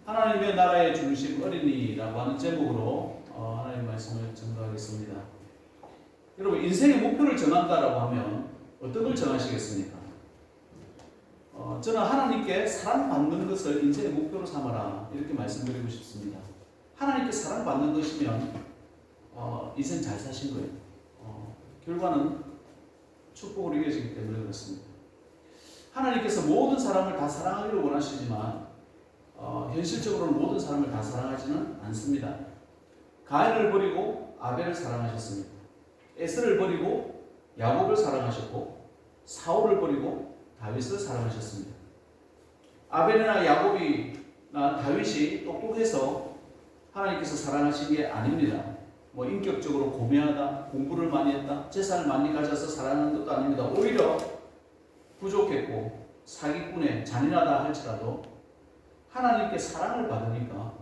하나님의 나라의 중심 어린이라고 하는 제목으로 하나님 말씀을 전달하겠습니다. 여러분, 인생의 목표를 정한다라고 하면 어떤 걸 정하시겠습니까? 저는 하나님께 사랑받는 것을 인생의 목표로 삼아라 이렇게 말씀드리고 싶습니다. 하나님께 사랑받는 것이면 인생 잘 사신 거예요. 결과는 축복으로 이어지기 때문에 그렇습니다. 하나님께서 모든 사람을 다 사랑하기를 원하시지만 현실적으로는 모든 사람을 다 사랑하지는 않습니다. 가인을 버리고 아벨을 사랑하셨습니다. 에스를 버리고 야곱을 사랑하셨고 사울을 버리고 다윗을 사랑하셨습니다. 아벨이나 야곱이나 다윗이 똑똑해서 하나님께서 사랑하신 게 아닙니다. 인격적으로 고매하다, 공부를 많이 했다, 재산을 많이 가져서 사랑하는 것도 아닙니다. 오히려 부족했고 사기꾼에 잔인하다 할지라도 하나님께 사랑을 받으니까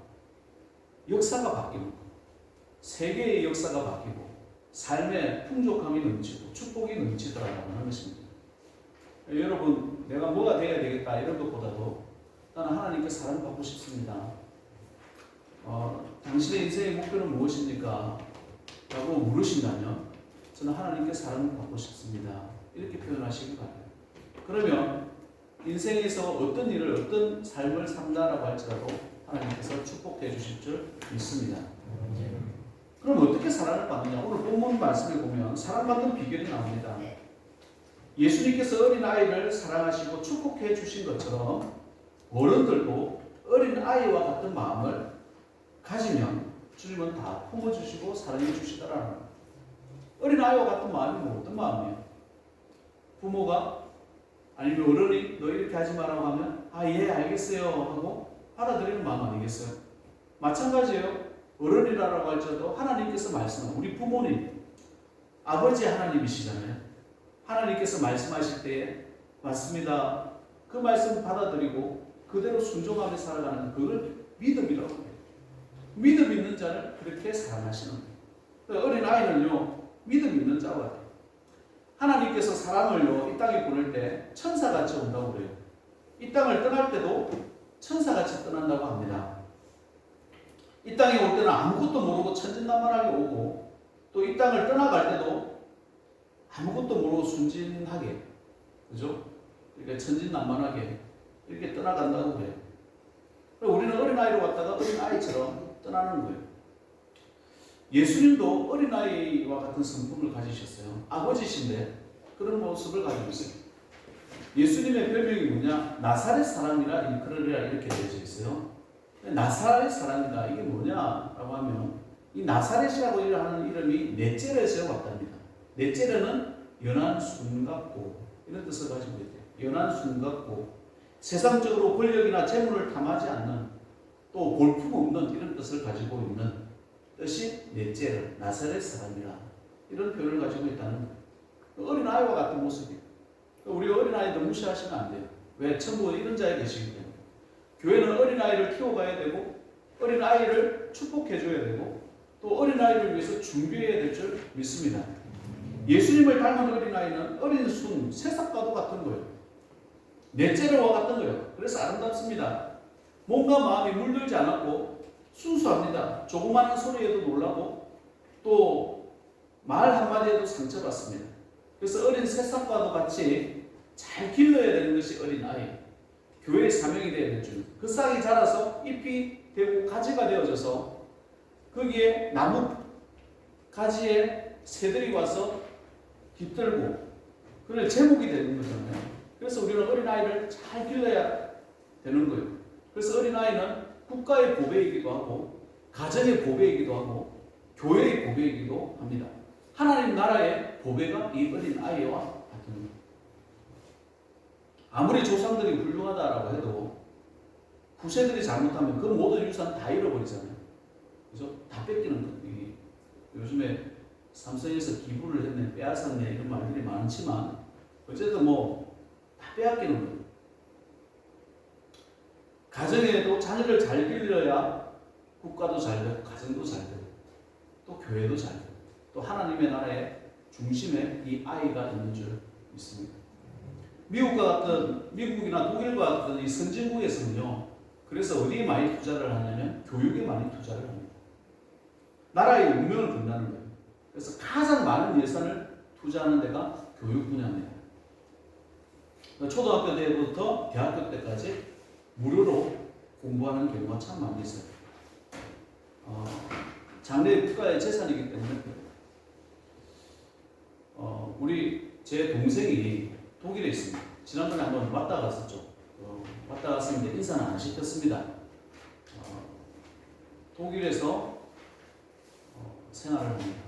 역사가 바뀌고 세계의 역사가 바뀌고 삶의 풍족함이 넘치고 축복이 넘치더라고 하는 것입니다. 여러분, 내가 뭐가 되어야 되겠다 이런 것보다도 나는 하나님께 사랑받고 싶습니다. 당신의 인생의 목표는 무엇입니까? 라고 물으신다면 저는 하나님께 사랑받고 싶습니다. 이렇게 표현하시기 바랍니다. 그러면 인생에서 어떤 일을 어떤 삶을 산다라고 할지라도 하나님께서 축복해 주실 줄 믿습니다. 그럼 어떻게 사랑을 받느냐? 오늘 본문 말씀을 보면 사랑받는 비결이 나옵니다. 예수님께서 어린아이를 사랑하시고 축복해 주신 것처럼 어른들도 어린아이와 같은 마음을 가지면 주님은 다 품어주시고 사랑해 주시더라는 거예요. 어린아이와 같은 마음이 어떤 마음이에요? 부모가 아니면 어른이 너 이렇게 하지 말라고 하면 예 알겠어요 하고 받아들이는 마음 아니겠어요? 마찬가지예요. 어른이라고 할지라도 하나님께서 말씀하는 우리 부모님 아버지 하나님이시잖아요. 하나님께서 말씀하실 때에 맞습니다. 그 말씀 받아들이고 그대로 순종하며 살아가는 그걸 믿음이라고 해요. 믿음 있는 자를 그렇게 사랑하시는 거예요. 어린아이는요 믿음 있는 자와 같아요. 하나님께서 사람을요 이 땅에 보낼 때 천사같이 온다고 그래요. 이 땅을 떠날 때도 천사같이 떠난다고 합니다. 이 땅에 올 때는 아무것도 모르고 천진난만하게 오고 또 이 땅을 떠나갈 때도 아무것도 모르고 순진하게, 그죠? 그러니까 천진난만하게 이렇게 떠나간다고 그래요. 우리는 어린아이로 왔다가 어린아이처럼 떠나는 거예요. 예수님도 어린아이와 같은 성품을 가지셨어요. 아버지신데 그런 모습을 가지고 있어요. 예수님의 별명이 뭐냐? 나사렛 사람이라 일컬으리라 이렇게 되어져 있어요. 나사렛 사람이다 이게 뭐냐라고 하면 이 나사렛이라고 하는 이름이 넷제렛에서 왔답니다. 넷제렛은 연한 숨같고 이런 뜻을 가지고 있대요. 연한 숨같고 세상적으로 권력이나 재물을 탐하지 않는 또 볼품 없는 이런 뜻을 가지고 있는 뜻이 넷제렛, 나사렛 사람이라 이런 표현을 가지고 있다는 거예요. 어린아이와 같은 모습이에요. 우리 어린아이들 무시하시면 안 돼요. 왜? 전부 이런 자에 계시기 때문에. 교회는 어린아이를 키워가야 되고 어린아이를 축복해줘야 되고 또 어린아이를 위해서 준비해야 될 줄 믿습니다. 예수님을 닮은 어린아이는 어린 순, 새싹과도 같은 거예요. 넷째와 같은 거예요. 그래서 아름답습니다. 몸과 마음이 물들지 않았고 순수합니다. 조그마한 소리에도 놀라고 또 말 한마디에도 상처받습니다. 그래서 어린 새싹과도 같이 잘 길러야 되는 것이 어린아이. 교회의 사명이 되어야 될 줄. 그 싹이 자라서 잎이 되고 가지가 되어져서 거기에 나무 가지에 새들이 와서 깃들고 그걸 제목이 되는 거잖아요. 그래서 우리는 어린아이를 잘 길러야 되는 거예요. 그래서 어린아이는 국가의 보배이기도 하고 가정의 보배이기도 하고 교회의 보배이기도 합니다. 하나님 나라의 보배가 이 어린아이와 같은 거예요. 아무리 조상들이 훌륭하다라고 해도 후세들이 잘못하면 그 모든 유산 다 잃어버리잖아요. 그죠? 다 뺏기는 거예요. 요즘에 삼성에서 기부를 했네, 빼앗았네 이런 말들이 많지만 어쨌든 다 빼앗기는 거예요. 가정에도 자녀를 잘 길러야 국가도 잘 되고 가정도 잘 되고 또 교회도 잘 되고 또 하나님의 나라의 중심에 이 아이가 있는 줄 믿습니다. 미국이나 독일과 같은 이 선진국에서는요 그래서 어디에 많이 투자를 하냐면 교육에 많이 투자를 합니다. 나라의 운명을 건다는 거예요. 그래서 가장 많은 예산을 투자하는 데가 교육 분야입니다. 초등학교 때부터 대학교 때까지 무료로 공부하는 경우가 참 많이 있어요. 장래 국가의 재산이기 때문에 제 동생이 독일에 있습니다. 지난번에 한번 왔다 갔었죠. 왔다 갔었는데 인사는 안 시켰습니다. 독일에서 생활을 합니다.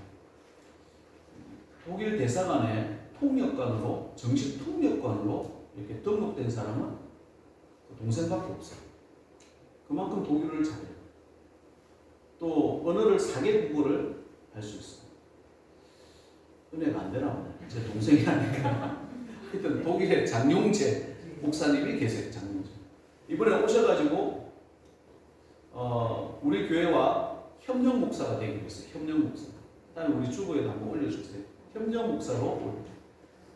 독일 대사관의 통역관으로, 정식 통역관으로 이렇게 등록된 사람은 그 동생밖에 없어요. 그만큼 독일어를 잘해요. 또 언어를 4개국어를 할 수 있어요. 은혜가 안 되나 보네. 제 동생이 아니까. 하여튼 독일의 장용재 목사님이 계세요. 장용재. 이번에 오셔가지고 우리 교회와 협력 목사가 되기로 했어요. 협력 목사. 다음에 우리 주보에도 한번 올려주세요. 협력 목사로 올려주세요.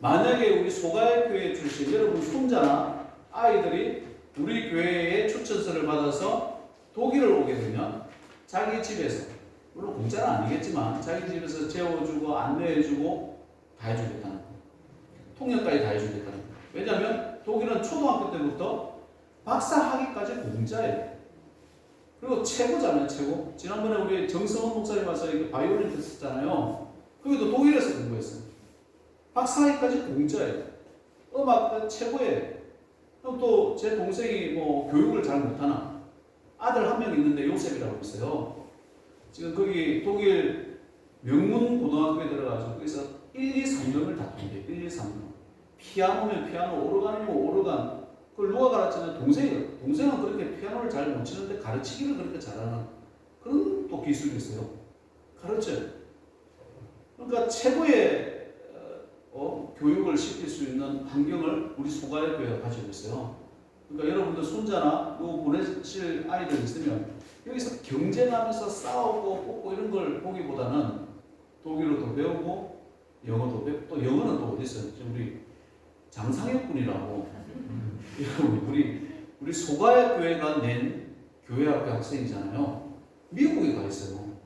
만약에 우리 소가의교회 출신 여러분 손자나 아이들이 우리 교회에 추천서를 받아서 독일을 오게 되면 자기 집에서, 물론 공짜는 아니겠지만 자기 집에서 재워주고 안내해주고 다 해주겠다는 거예요. 통역까지 다 해주겠다는 거예요. 왜냐하면 독일은 초등학교 때부터 박사 학위까지 공짜예요. 그리고 최고잖아요, 최고. 지난번에 우리 정성원 목사님 와서 바이올린 했었잖아요. 거기도 독일에서 공부했어요. 박사 학위까지 공짜예요. 음악 최고예요. 그럼 또 제 동생이 뭐 교육을 잘 못하나? 아들 한 명 있는데 요셉이라고 있어요. 지금 거기 독일 명문 고등학교에 들어가서 거기서 1, 2, 3등을 다 통해요. 1, 2, 3등. 피아노면 피아노, 오르간이면 오르간. 그걸 누가 가르치는 동생이에요. 동생은 그렇게 피아노를 잘 못 치는데 가르치기를 그렇게 잘하는 그런 또 기술이 있어요. 가르쳐요. 그러니까 최고의 교육을 시킬 수 있는 환경을 우리 소가의 교회가 가지고 있어요. 그러니까 여러분들 손자나 뭐 보내실 아이들 있으면 여기서 경쟁하면서 싸우고 뽑고 이런 걸 보기보다는 독일어도 배우고 영어도 배우고 또 영어는 또 어디 있어요? 우리 장상혁 군이라고 우리 소가의 교회가 낸 교회학교 학생이잖아요. 미국에 가 있어요.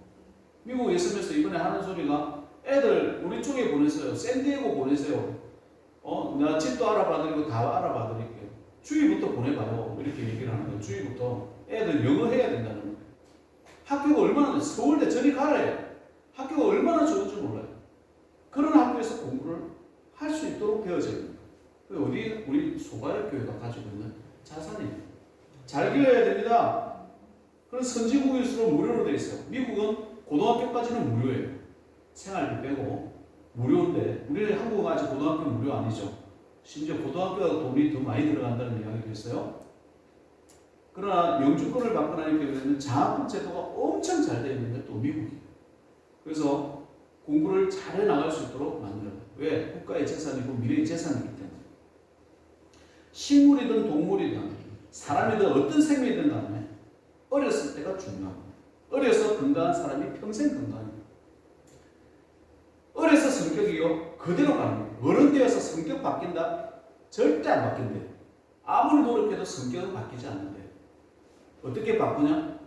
미국에 있으면서 이번에 하는 소리가 애들 우리 쪽에 보내세요. 샌디에고 보내세요. 내가 집도 알아봐드리고 다 알아봐드릴게요. 주위부터 보내봐요. 이렇게 얘기를 하는 거예요. 주위부터. 애들 영어 해야 된다는 거예요. 학교가 얼마나, 서울대 저리 가래요. 학교가 얼마나 좋은지 몰라요. 그런 학교에서 공부를 할 수 있도록 되어져야 됩니다. 어디 우리 소가의 교회가 가지고 있는 자산입니다. 잘 기여해야 됩니다. 그래서 선진국일수록 무료로 되어 있어요. 미국은 고등학교까지는 무료예요. 생활비 빼고 무료인데 우리 한국은 아직 고등학교 무료 아니죠. 심지어 고등학교가 돈이 더 많이 들어간다는 이야기도 있어요. 그러나 영주권을 받고 나니까 되면 장학금 제도가 엄청 잘 되어 있는데 또 미국이에요. 그래서 공부를 잘해 나갈 수 있도록 만들어요. 왜? 국가의 재산이고 미래의 재산이기 때문에. 식물이든 동물이든 사람이든 어떤 생명이든 간에 어렸을 때가 중요합니다. 어려서 건강한 사람이 평생 건강합니다. 어려서 성격이요 그대로 가는 거예요. 어른 되어서 성격 바뀐다? 절대 안 바뀐대요. 아무리 노력해도 성격은 바뀌지 않는데요. 어떻게 바꾸냐?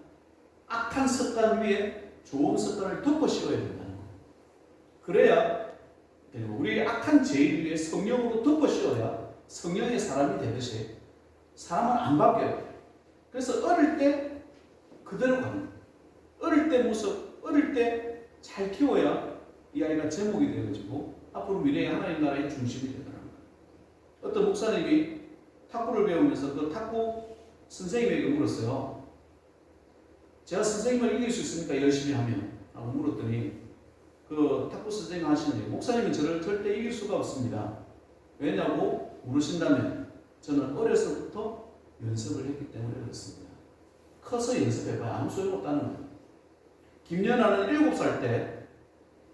악한 습관 위에 좋은 습관을 덮어 씌워야 된다는 거예요. 그래야 우리 악한 죄인 위에 성령으로 덮어 씌워야 성령의 사람이 되듯이 사람은 안 바뀌어요. 그래서 어릴 때 그대로 가는 거예요. 어릴 때 모습, 어릴 때 잘 키워야 이 아이가 제목이 되어지고 앞으로 미래의 하나님 나라의 중심이 되더라는 거예요. 어떤 목사님이 탁구를 배우면서 그 탁구 선생님에게 물었어요. 제가 선생님을 이길 수 있습니까? 열심히 하면? 라고 물었더니 그 탁구 선생님 하시는데 목사님은 저를 절대 이길 수가 없습니다. 왜냐고 물으신다면 저는 어려서부터 연습을 했기 때문에 그렇습니다. 커서 연습해봐야 아무 소용없다는 거예요. 김연아는 7살 때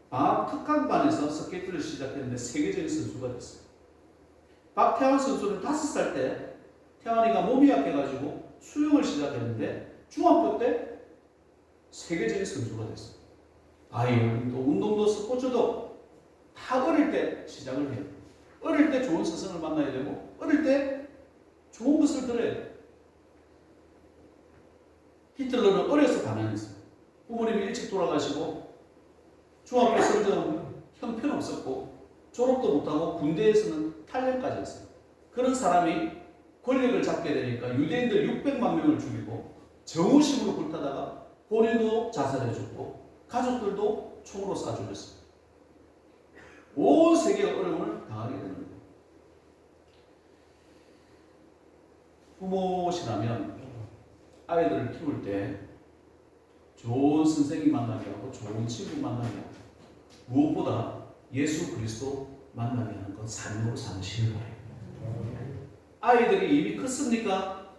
방학 특강반에서 스케이트를 시작했는데 세계적인 선수가 됐어요. 박태환 선수는 5살 때 태환이가 몸이 약해가지고 수영을 시작했는데 중학교 때 세계적인 선수가 됐어요. 바이올린도 운동도 스포츠도 다 어릴 때 시작을 해요. 어릴 때 좋은 스승을 만나야 되고 어릴 때 좋은 것을 들어야 돼요. 히틀러는 어려서 가난했어요. 부모님이 일찍 돌아가시고 중학교 성적은 형편없었고 졸업도 못하고 군대에서는 탈영까지 했어요. 그런 사람이 권력을 잡게 되니까 유대인들 600만 명을 죽이고 정오심으로 불타다가 본인도 자살해 줬고 가족들도 총으로 쏴 죽였어요. 온 세계가 어려움을 당하게 되는 거예요. 부모시라면 아이들을 키울 때 좋은 선생님 만나게 하고 좋은 친구 만나게 하고 무엇보다 예수 그리스도 만나게 하는 건 삶으로 삼으시는 거예요. 아이들이 이미 컸습니까?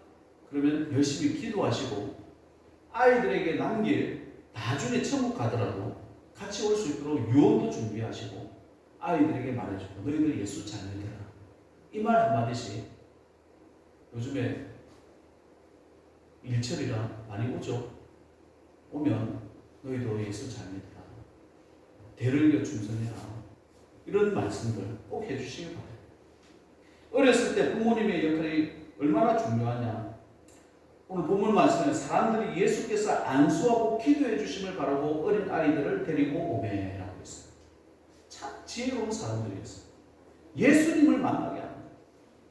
그러면 열심히 기도하시고 아이들에게 남길 나중에 천국 가더라도 같이 올 수 있도록 유언도 준비하시고 아이들에게 말해주고 너희들 예수 잘 믿어라. 이 말 한마디씩 요즘에 일철이라 많이 오죠. 오면 너희도 예수 잘 믿어라. 대를 이겨 충성해라. 이런 말씀들 꼭 해주시기 바랍니다. 어렸을 때 부모님의 역할이 얼마나 중요하냐. 오늘 본문 말씀에 사람들이 예수께서 안수하고 기도해 주심을 바라고 어린 아이들을 데리고 오매라고 했어요. 참 지혜로운 사람들이었어요. 예수님을 만나게 합니다.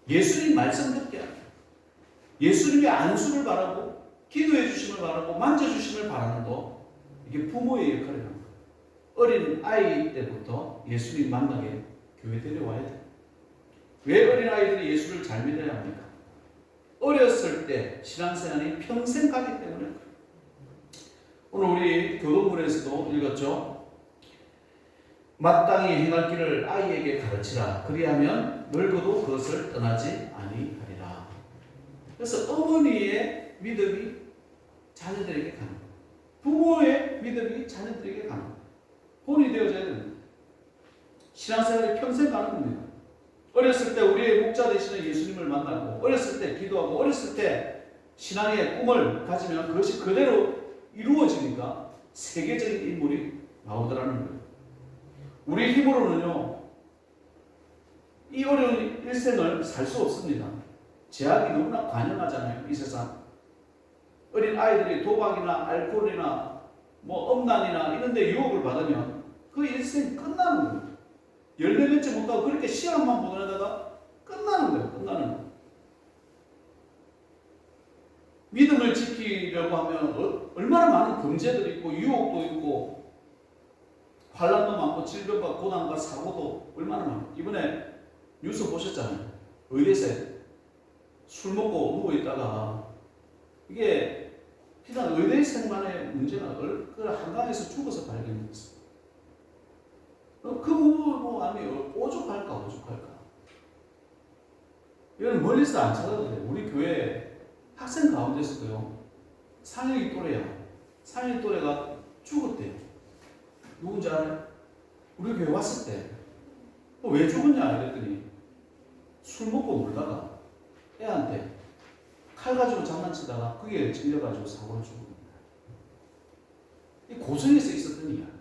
예수님 말씀 듣게 합니다. 예수님의 안수를 바라고 기도해 주심을 바라고 만져주심을 바라는 거, 이게 부모의 역할이랍니다. 어린 아이 때부터 예수님 만나게 교회 데려와야 돼요. 왜 어린 아이들이 예수를 잘 믿어야 합니까? 어렸을 때 신앙생활이 평생 가기 때문에. 오늘 우리 교도문에서도 읽었죠. 마땅히 행할 길을 아이에게 가르치라. 그리하면 늙어도 그것을 떠나지 아니하리라. 그래서 어머니의 믿음이 자녀들에게 가는 거예요. 부모의 믿음이 자녀들에게 가는 거예요. 본이 되어져야 됩니다. 신앙생활이 평생 가는 겁니다. 어렸을 때 우리의 목자 되시는 예수님을 만나고 어렸을 때 기도하고 어렸을 때 신앙의 꿈을 가지면 그것이 그대로 이루어지니까 세계적인 인물이 나오더라는 거예요. 우리 힘으로는요 이 어려운 일생을 살 수 없습니다. 제약이 너무나 관영하잖아요. 이 세상 어린 아이들이 도박이나 알코올이나 엄난이나 이런 데 유혹을 받으면 그 일생이 끝나는 거예요. 14년째 못하고 그렇게 시험만 보내다가 끝나는 거예요. 끝나는 거예요. 믿음을 지키려고 하면 얼마나 많은 범죄들이 있고 유혹도 있고 환난도 많고 질병과 고난과 사고도 얼마나 많고. 이번에 뉴스 보셨잖아요. 의대생 술 먹고 누워있다가 이게 그냥 의대생만의 문제가 한강에서 죽어서 발견됐어요. 그 부부 아니 오죽할까. 이건 멀리서 안 찾아도 돼요. 우리 교회 학생 가운데서도요 상현이 또래야. 상현이 또래가 죽었대요. 누군지 알아요? 우리 교회 왔을 때 왜 죽었냐 이랬더니 술 먹고 놀다가 애한테 칼 가지고 장난치다가 그게 찔려가지고 사고를 죽었습니다. 이 고성에서 있었던 이야기.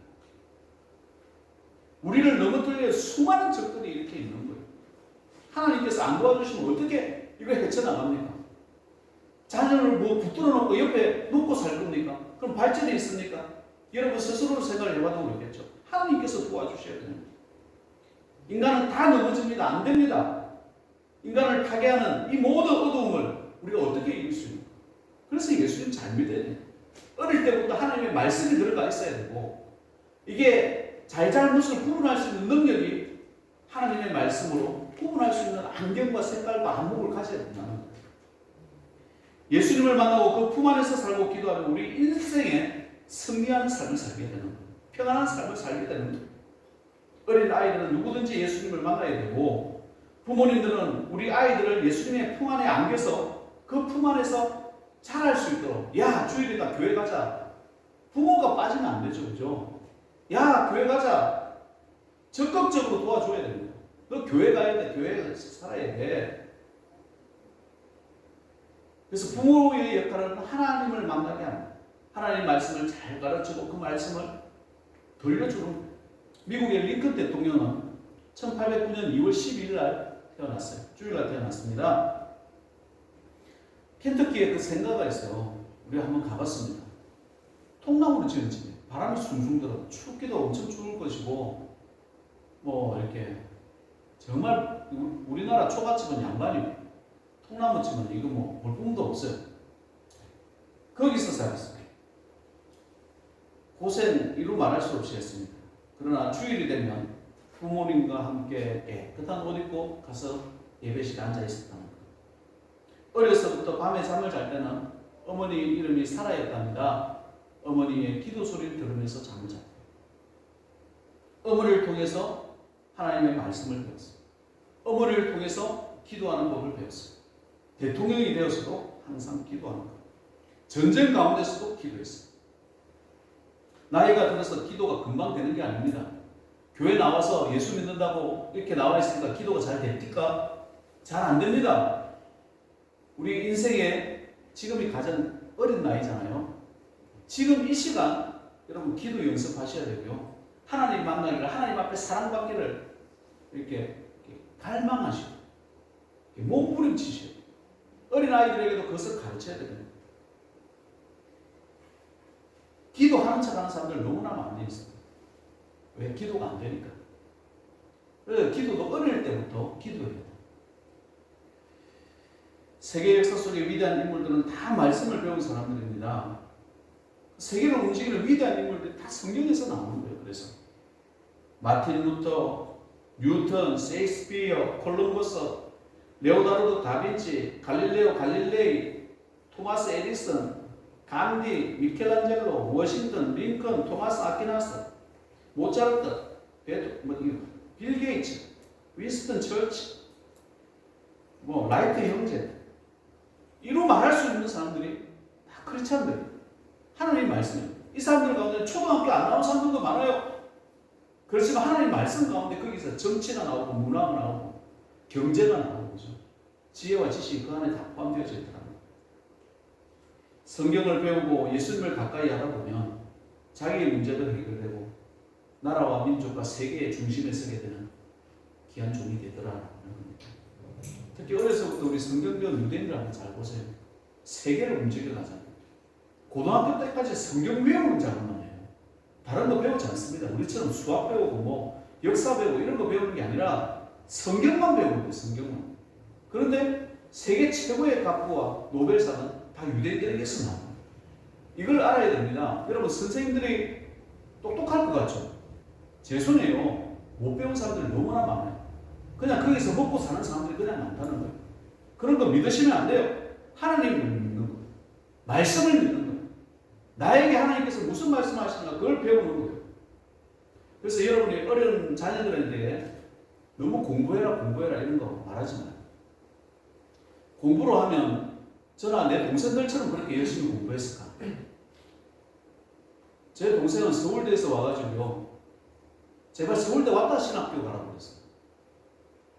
우리를 넘어뜨릴 수많은 적들이 이렇게 있는 거예요. 하나님께서 안 도와주시면 어떻게 이걸 헤쳐나갑니까? 자녀를 붙들어 놓고 옆에 놓고 살 겁니까? 그럼 발전이 있습니까? 여러분 스스로 생각을 해봐도 그렇겠죠. 하나님께서 도와주셔야 됩니다. 인간은 다 넘어집니다. 안 됩니다. 인간을 타개하는 이 모든 어두움을 우리가 어떻게 이길 수 있습니까? 그래서 예수님 잘 믿어야 돼요. 어릴 때부터 하나님의 말씀이 들어가 있어야 되고 이게 잘잘못을 구분할 수 있는 능력이 하나님의 말씀으로 구분할 수 있는 안경과 색깔과 안목을 가져야 된다는 거예요. 예수님을 만나고 그 품 안에서 살고 기도하면 우리 인생에 승리하는 삶을 살게 되는 거예요. 평안한 삶을 살게 되는 거예요. 어린 아이들은 누구든지 예수님을 만나야 되고 부모님들은 우리 아이들을 예수님의 품 안에 안겨서 그 품 안에서 자랄 수 있도록 야 주일이다 교회 가자. 부모가 빠지면 안 되죠. 그죠? 야 교회 가자. 적극적으로 도와줘야 됩니다. 너 교회 가야 돼. 교회에 살아야 돼. 그래서 부모의 역할은 하나님을 만나게 합니다. 하나님 말씀을 잘 가르치고 그 말씀을 돌려주는 거예요. 미국의 링컨 대통령은 1809년 2월 12일 날 태어났어요. 주일날 태어났습니다. 켄터키에 그 생가가 있어요. 우리가 한번 가봤습니다. 통나무로 지은 집이에요. 바람이 숭숭 들어 춥기도 엄청 추울 것이고 뭐 이렇게 정말 우리나라 초가집은 양반이고 통나무집은 이거 뭐 볼품도 없어요. 거기서 살았어요. 고생 이루 말할 수 없이 했습니다. 그러나 주일이 되면 부모님과 함께 깨끗한 옷 입고 가서 예배실에 앉아 있었다는 거예요. 어려서부터 밤에 잠을 잘 때는 어머니 이름이 사라였답니다. 어머니의 기도 소리를 들으면서 잠을 잤대요. 어머니를 통해서 하나님의 말씀을 배웠어요. 어머니를 통해서 기도하는 법을 배웠어요. 대통령이 되어서도 항상 기도하는 거예요. 전쟁 가운데서도 기도했어요. 나이가 들어서 기도가 금방 되는 게 아닙니다. 교회 나와서 예수 믿는다고 이렇게 나와 있으니까 기도가 잘 됩니까? 잘 안 됩니다. 우리 인생에 지금이 가장 어린 나이잖아요. 지금 이 시간 여러분 기도 연습하셔야 되고요. 하나님 만나기를, 하나님 앞에 사랑받기를 이렇게 갈망하시고 몸부림치셔야 돼요. 어린 아이들에게도 그것을 가르쳐야 됩니다. 기도하는 척하는 사람들 너무나 많이 있어요. 왜? 기도가 안 되니까. 그래서 기도도 어릴 때부터 기도해야 돼요. 세계 역사 속의 위대한 인물들은 다 말씀을 배운 사람들입니다. 세계를 움직이는 위대한 인물들이 다 성경에서 나오는 거예요. 그래서 마틴 루터, 뉴턴, 셰익스피어, 콜럼버스, 레오나르도 다빈치, 갈릴레오 갈릴레이, 토마스 에디슨, 간디, 미켈란젤로, 워싱턴, 링컨, 토마스 아퀴나스, 모차르트, 빌 게이츠, 윈스턴 처치, 라이트 형제, 이로 말할 수 있는 사람들이 다 크리스찬들이에요. 하나님 말씀이에요. 이 사람들 가운데 초등학교 안 나온 사람들도 많아요. 그렇지만 하나님 말씀 가운데 거기서 정치가 나오고 문화가 나오고 경제가 나오고 그죠? 지혜와 지식이 그 안에 다 포함되어져 있더라고요. 성경을 배우고 예수님을 가까이 하다 보면 자기의 문제도 해결되고 나라와 민족과 세계의 중심에 서게 되는 귀한 종이 되더라라는 겁니다. 특히 어려서부터 우리 성경 배운 유대인들 한번 잘 보세요. 세계를 움직여 가잖아요. 고등학교 때까지 성경 배우는 자료만 해요. 다른 거 배우지 않습니다. 우리처럼 수학 배우고 역사 배우고 이런 거 배우는 게 아니라 성경만 배우는 거예요. 성경만. 그런데 세계 최고의 학부와 노벨상은 다 유대인들에게서 나옵니다. 이걸 알아야 됩니다. 여러분 선생님들이 똑똑할 것 같죠? 제 손에요. 못 배운 사람들이 너무나 많아요. 그냥 거기서 먹고 사는 사람들이 그냥 많다는 거예요. 그런 거 믿으시면 안 돼요. 하나님을 믿는 거예요. 말씀을 믿는 거예요. 나에게 하나님께서 무슨 말씀을 하시는가 그걸 배우는 거예요. 그래서 여러분이 어려운 자녀들한테 너무 공부해라 이런 거 말하지 마요. 공부를 하면 저나 내 동생들처럼 그렇게 열심히 공부했을까? 제 동생은 서울대에서 와가지고요. 제발 서울대 왔다 신학교 가라고 그랬어요.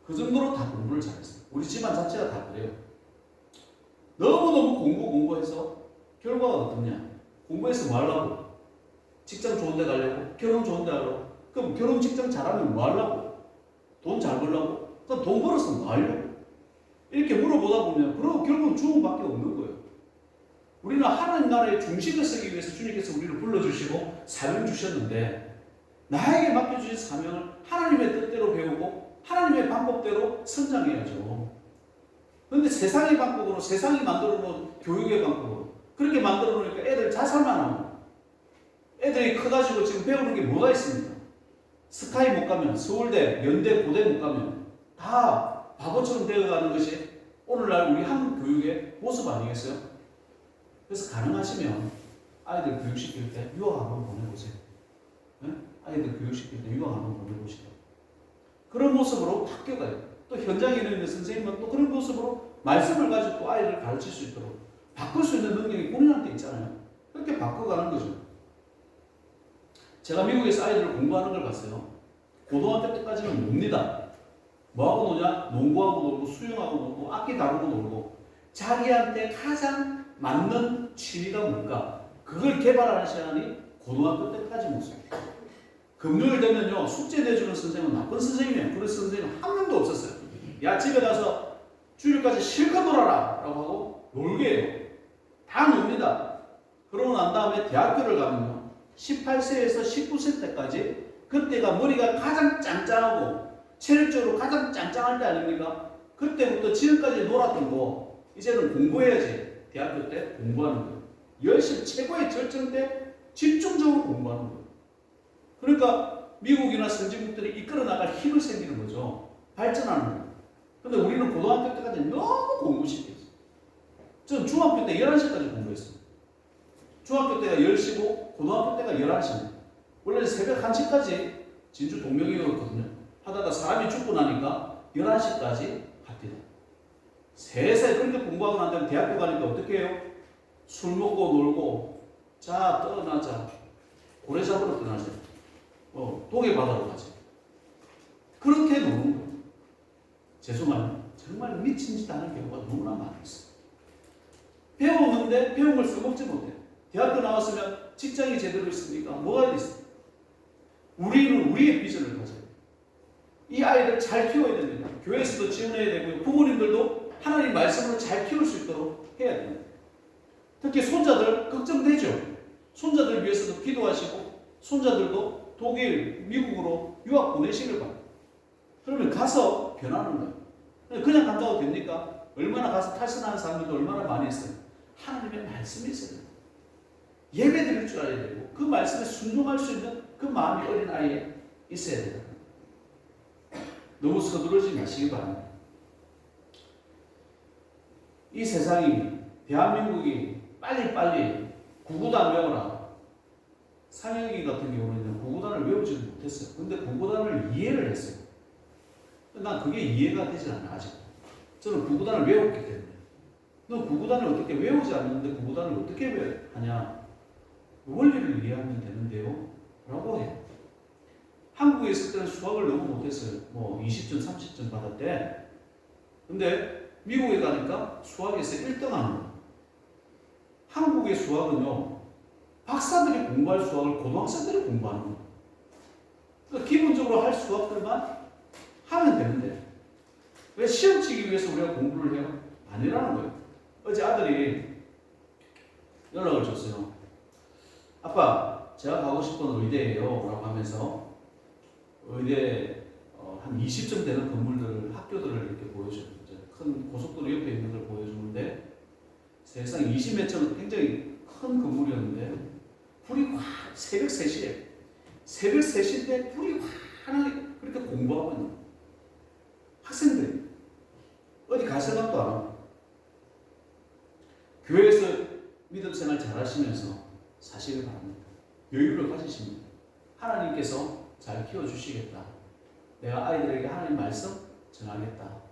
그 정도로 다 공부를 잘했어요. 우리 집안 자체가 다 그래요. 너무너무 공부해서 결과가 어떠냐? 공부해서 뭐 하려고? 직장 좋은 데 가려고? 결혼 좋은 데 하려고? 그럼 결혼 직장 잘하면 뭐 하려고? 돈 잘 벌려고? 그럼 돈 벌어서 뭐 하려고? 이렇게 물어보다 보면 그럼 결국은 주문밖에 없는 거예요. 우리는 하나님 나라의 중심을 서기 위해서 주님께서 우리를 불러주시고 사명 주셨는데 나에게 맡겨주신 사명을 하나님의 뜻대로 배우고 하나님의 방법대로 성장해야죠. 그런데 세상의 방법으로 세상이 만들어 놓은 교육의 방법으로 그렇게 만들어 놓으니까 애들 자살만 하고 애들이 커가지고 지금 배우는 게 뭐가 있습니까? 스카이 못 가면 서울대, 연대, 고대 못 가면 다 바보처럼 되어가는 것이 오늘날 우리 한국 교육의 모습 아니겠어요? 그래서 가능하시면 아이들 교육시킬 때 유학 한번 보내보세요. 네? 아이들 교육시킬 때 유학 한번 보내보시죠. 그런 모습으로 바뀌어가요. 또 현장에 있는 선생님은 또 그런 모습으로 말씀을 가지고 또 아이를 가르칠 수 있도록 바꿀 수 있는 능력이 본인한테 있잖아요. 그렇게 바꿔가는 거죠. 제가 미국에서 아이들을 공부하는 걸 봤어요. 고등학교 때까지는 놉니다. 뭐하고 노냐? 농구하고 놀고 수영하고 놀고 악기 다루고 놀고 자기한테 가장 맞는 취미가 뭔가 그걸 개발하는 시간이 고등학교 때까지 모습이에요. 금요일 되면요 숙제 내주는 선생님은 나쁜 선생님이에요. 그런 선생님 한 명도 없었어요. 야 집에 가서 주일까지 실컷 놀아라 라고 하고 놀게 해요. 다 놉니다. 그러고 난 다음에 대학교를 가면요. 18세에서 19세 때까지 그때가 머리가 가장 짱짱하고 체력적으로 가장 짱짱할 때 아닙니까? 그때부터 지금까지 놀았던 거 이제는 공부해야지. 대학교 때 공부하는 거예요. 열심히 최고의 절정 때 집중적으로 공부하는 거예요. 그러니까 미국이나 선진국들이 이끌어 나갈 힘을 생기는 거죠. 발전하는 거예요. 근데 우리는 고등학교 때까지 너무 공부시켰어요. 저는 중학교 때 11시까지 공부했어요. 중학교 때가 10시고 고등학교 때가 11시입니다. 원래 새벽 1시까지 진주 동명이었거든요. 하다가 사람이 죽고 나니까 11시까지 합니다. 세상에 그렇게 공부하고 난 다음에 대학교 가니까 어떻게 해요? 술 먹고 놀고 자 떠나자 고래 잡으러 떠나자 동해 바다로 가자 그렇게 노는 거예요. 죄송합니다. 정말 미친 짓 하는 경우가 너무나 많이 있어요. 배웠는데 배운 걸 써먹지 못해요. 대학교 나왔으면 직장이 제대로 있습니까? 뭐가 있어요? 우리는 우리의 비전을 가져야 돼요. 이 아이를 잘 키워야 됩니다. 교회에서도 지원해야 되고요. 부모님들도 하나님 말씀으로 잘 키울 수 있도록 해야 됩니다. 특히 손자들 걱정되죠. 손자들 위해서도 기도하시고 손자들도 독일, 미국으로 유학 보내시길 바랍니다. 그러면 가서 변하는 거예요. 그냥 간다고 됩니까? 얼마나 가서 탈선하는 사람들도 얼마나 많이 있어요. 하나님의 말씀이 있어요. 예배 드릴 줄 알아야 되고 그 말씀에 순종할 수 있는 그 마음이 어린 아이에 있어야 돼요. 너무 서두르지 마시기 바랍니다. 이 세상이 대한민국이 빨리빨리 구구단 외워라. 상영이 같은 경우는 구구단을 외우지도 못했어요. 근데 구구단을 이해를 했어요. 난 그게 이해가 되지 않아 아직. 저는 구구단을 외웠기 때문에. 너 구구단을 어떻게 외우지 않는데 구구단을 어떻게 하냐? 원리를 이해하면 되는데요. 라고 해요. 한국에 있을 때는 수학을 너무 못했어요. 뭐 20점, 30점 받았대. 근데 미국에 가니까 수학에서 1등 하는 거예요. 한국의 수학은요. 박사들이 공부할 수학을 고등학생들이 공부하는 거예요. 그러니까 기본적으로 할 수학들만 하면 되는데 왜 시험 치기 위해서 우리가 공부를 해요? 아니라는 거예요. 어제 아들이 연락을 줬어요. 아빠, 제가 가고 싶은 의대예요. 라고 하면서 의대 한 20점 되는 건물들을, 학교들을 이렇게 보여줘요. 큰 고속도로 옆에 있는 걸 보여주는데 세상에 20몇 점 굉장히 큰 건물이었는데 불이 확 새벽 3시인데 불이 환하게 그렇게 공부하고 있는 거예요. 학생들이 어디 갈 생각도 안 하고 교회에서 믿음 생활 잘 하시면서 사시길 바랍니다. 여유를 가지십니다. 하나님께서 잘 키워주시겠다. 내가 아이들에게 하나님 말씀 전하겠다.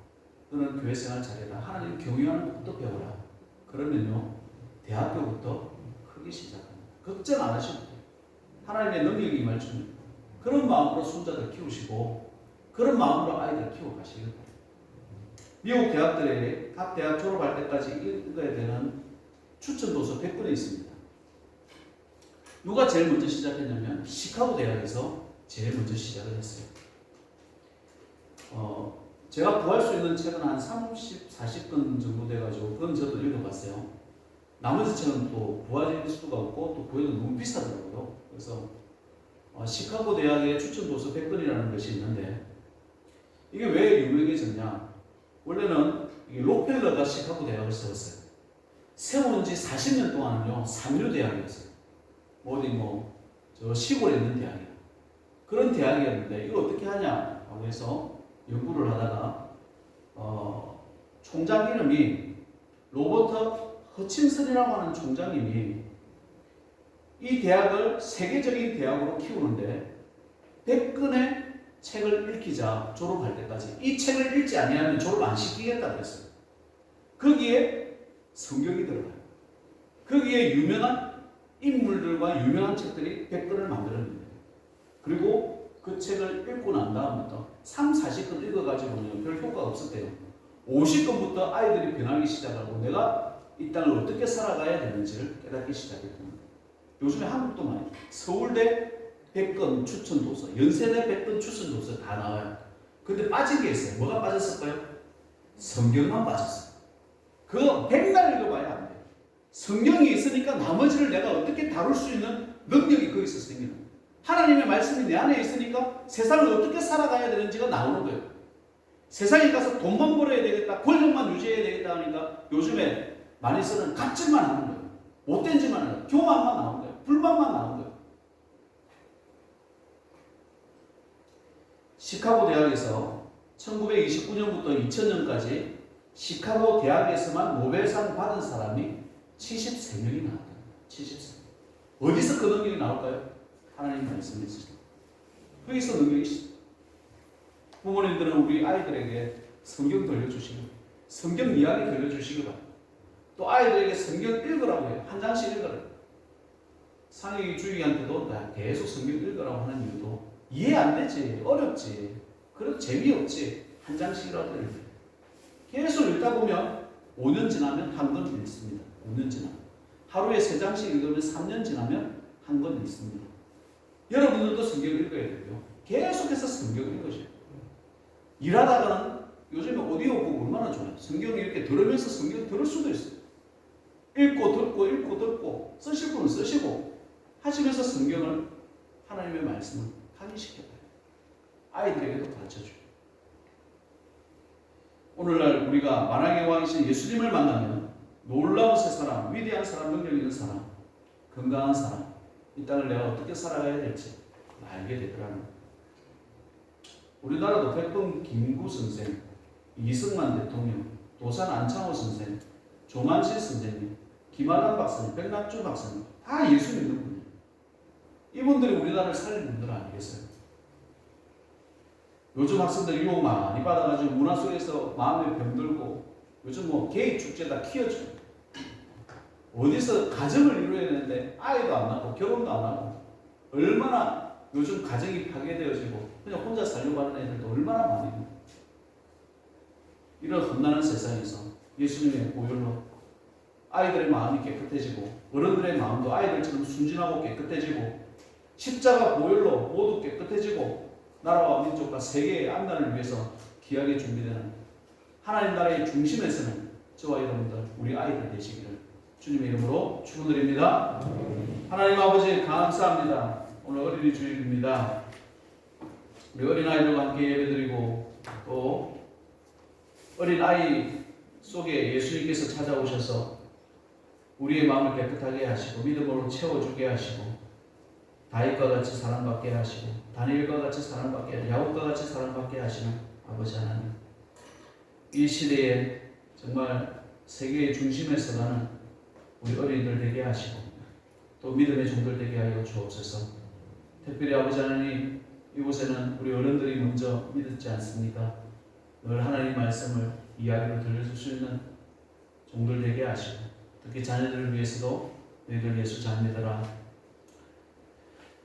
너는 교회 생활 잘해라. 하나님 경유하는 것부터 배워라. 그러면요 대학교부터 크게 시작합니다. 걱정 안 하셔도 돼요. 하나님의 능력이 임할 줍니다. 그런 마음으로 손자들 키우시고 그런 마음으로 아이들 키워가시길 바랍니다. 미국 대학들에게 각 대학 졸업할 때까지 읽어야 되는 추천도서 100권이 있습니다. 누가 제일 먼저 시작했냐면 시카고 대학에서 제일 먼저 시작을 했어요. 제가 구할 수 있는 책은 한 30, 40권 정도 돼가지고 그건 저도 읽어봤어요. 나머지 책은 또 구할 수가 없고 또 구해도 너무 비싸더라고요. 그래서 시카고 대학의 추천도서 100권이라는 것이 있는데 이게 왜 유명해졌냐? 원래는 록펠러가 시카고 대학을 세웠어요. 세운 지 40년 동안은요 삼류 대학이었어요. 어디 저 시골에 있는 대학이에요. 그런 대학이었는데 이걸 어떻게 하냐고 해서 연구를 하다가 총장 이름이 로버트 허친슨이라고 하는 총장님이 이 대학을 세계적인 대학으로 키우는데 100권의 책을 읽히자 졸업할 때까지 이 책을 읽지 아니하면 졸업 안 시키겠다고 했어요. 거기에 성경이 들어가요. 거기에 유명한 인물들과 유명한 책들이 100권을 만들었는데 그리고 그 책을 읽고 난 다음부터 3, 40권 읽어가지고는 별 효과가 없었대요. 50권부터 아이들이 변하기 시작하고 내가 이 땅을 어떻게 살아가야 되는지를 깨닫기 시작했습니다. 요즘에 한국도 많이 서울대 100권 추천도서, 연세대 100권 추천도서 다 나와요. 근데 빠진 게 있어요. 뭐가 빠졌을까요? 성경만 빠졌어요. 그거 100날 읽어봐야 안 돼요. 성경이 있으니까 나머지를 내가 어떻게 다룰 수 있는 능력이 거기서 생기는 거예요. 하나님의 말씀이 내 안에 있으니까 세상을 어떻게 살아가야 되는지가 나오는 거예요. 세상에 가서 돈만 벌어야 되겠다, 권력만 유지해야 되겠다 하니까 요즘에 많이 쓰는 갑질만 하는 거예요. 못된 짓만 하는 거예요. 교만만 나오는 거예요. 불만만 나오는 거예요. 시카고 대학에서 1929년부터 2000년까지 시카고 대학에서만 노벨상 받은 사람이 73명이 나왔다. 73명. 어디서 그 능력이 나올까요? 하나님 말씀이 있으시다. 거기서 능력이 있습니다. 부모님들은 우리 아이들에게 성경 들려주시고 성경 이야기 들려주시기 바랍니다. 또 아이들에게 성경 읽으라고 해요. 한 장씩 읽으라고. 상혁이 주희한테도 계속 성경 읽으라고 하는 이유도 이해 안 되지, 어렵지, 그래도 재미없지, 한 장씩이라도 읽어요. 계속 읽다 보면 5년 지나면 한 권 읽습니다. 5년 지나면. 하루에 3장씩 읽으면 3년 지나면 한 권 읽습니다. 여러분들도 성경 읽어야 되고요. 계속해서 성경을 읽으셔야 돼요. 일하다가는 요즘에 오디오북 얼마나 좋아요. 성경을 이렇게 들으면서 성경 들을 수도 있어요. 읽고 듣고 쓰실 분은 쓰시고 하시면서 성경을 하나님의 말씀을 각인시켜봐요. 아이들에게도 가르쳐줘요. 오늘날 우리가 만왕의 왕이신 예수님을 만나면 놀라운 새 사람, 위대한 사람, 능력 있는 사람, 건강한 사람, 이 땅을 내가 어떻게 살아가야 될지 알게 되더라는 거예요. 우리나라도 백동 김구 선생, 이승만 대통령, 도산 안창호 선생, 조만실 선생님, 김아람 박사님, 백낙주 박사님 다 예수 믿는 분이에요. 이분들이 우리나라를 살린 분들 아니겠어요? 요즘 학생들 유혹 많이 받아가지고 문화 속에서 마음에 병들고 요즘 뭐 게이 축제 다 키워줘요. 어디서 가정을 이루어야 되는데 아이도 안 낳고 결혼도 안 하고 얼마나 요즘 가정이 파괴되어지고 그냥 혼자 살려고 하는 애들도 얼마나 많이 있는 이런 험난한 세상에서 예수님의 보혈로 아이들의 마음이 깨끗해지고 어른들의 마음도 아이들처럼 순진하고 깨끗해지고 십자가 보혈로 모두 깨끗해지고 나라와 민족과 세계의 안단을 위해서 귀하게 준비되는 하나님 나라의 중심에서는 저와 여러분들 우리 아이들 되시기를 주님의 이름으로 축원드립니다. 하나님 아버지 감사합니다. 오늘 어린이 주일입니다. 우리 어린아이들과 함께 예배드리고 또 어린아이 속에 예수님께서 찾아오셔서 우리의 마음을 깨끗하게 하시고 믿음으로 채워주게 하시고 다윗과 같이 사랑받게 하시고 다니엘과 같이 사랑받게 하시고 야곱과 같이 사랑받게 하시는 아버지 하나님, 이 시대에 정말 세계의 중심에 서가는 우리 어린이들 되게 하시고 또 믿음의 종들 되게 하여 주옵소서. 특별히 아버지 하나님, 이곳에는 우리 어른들이 먼저 믿었지 않습니까? 늘 하나님 말씀을 이야기로 들려줄 수 있는 종들 되게 하시고 특히 자녀들을 위해서도 너희들 예수 잘 믿어라,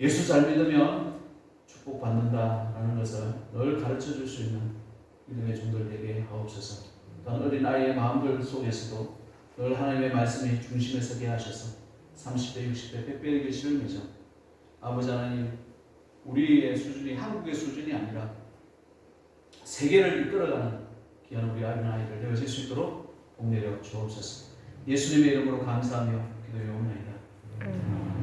예수 잘 믿으면 축복받는다라는 것을 늘 가르쳐 줄 수 있는 믿음의 종들 되게 하옵소서. 또한 어린아이의 마음들 속에서도 늘 하나님의 말씀이 중심에 서게 하셔서 30대, 60대, 100배의 결실을 맺어 아버지 하나님, 우리의 수준이 한국의 수준이 아니라 세계를 이끌어가는 귀한 우리 어린아이들 되어질 수 있도록 복내려 주옵소서. 예수님의 이름으로 감사하며 기도해옵나이다.